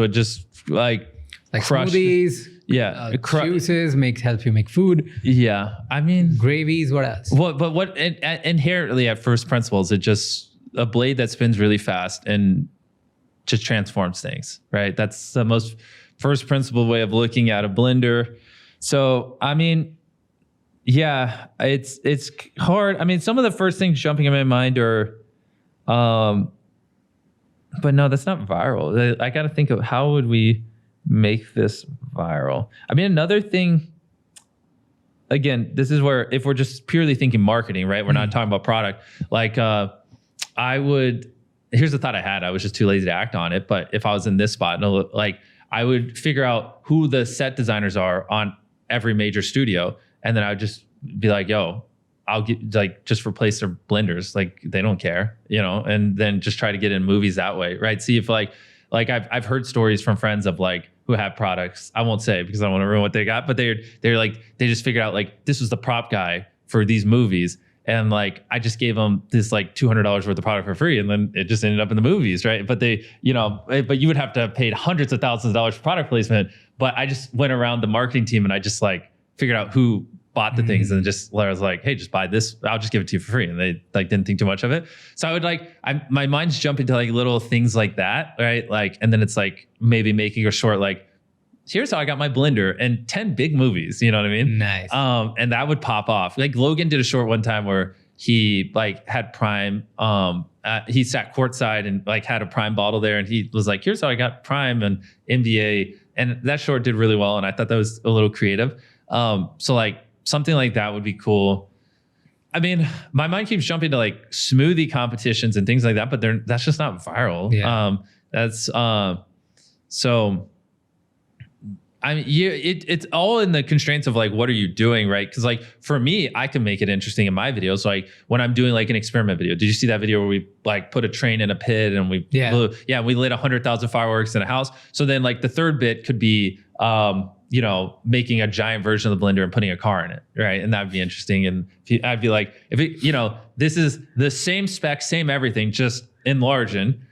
would just like crush smoothies. Yeah, Juices help you make food. Yeah, I mean gravies. What else? What inherently at first principles, it just a blade that spins really fast and just transforms things, right? That's the most first principle way of looking at a blender. So I mean, yeah, it's hard. I mean, some of the first things jumping in my mind are, but no, that's not viral. I got to think of how would we make this viral. I mean, another thing, again, this is where if we're just purely thinking marketing, right? We're not talking about product. Like here's the thought I had. I was just too lazy to act on it. But if I was in this spot, like I would figure out who the set designers are on every major studio. And then I would just be like, yo, I'll get like just replace their blenders. Like they don't care, and then just try to get in movies that way. Right. See if like I've heard stories from friends of like who have products. I won't say because I don't want to ruin what they got, but they're like, they just figured out like this was the prop guy for these movies. And like, I just gave them this like $200 worth of product for free. And then it just ended up in the movies. Right. But but you would have to have paid hundreds of thousands of dollars for product placement. But I just went around the marketing team and I just like figured out who bought the things and just I was like, hey, just buy this. I'll just give it to you for free. And they like didn't think too much of it. So I would like, my mind's jumping to like little things like that. Right. Like, and then it's like maybe making a short, like, here's how I got my blender and 10 big movies. You know what I mean? Nice. And that would pop off. Like Logan did a short one time where he like had Prime. He sat courtside and like had a Prime bottle there. And he was like, here's how I got Prime and NBA. And that short did really well. And I thought that was a little creative. So like something like that would be cool. I mean, my mind keeps jumping to like smoothie competitions and things like that, but that's just not viral. Yeah. So I mean, it's all in the constraints of like, what are you doing, right? Because like for me, I can make it interesting in my videos. Like when I'm doing like an experiment video, did you see that video where we like put a train in a pit and we we lit 100,000 fireworks in a house? So then like the third bit could be making a giant version of the blender and putting a car in it, right? And that'd be interesting. And I'd be like, this is the same spec, same everything, just enlarging.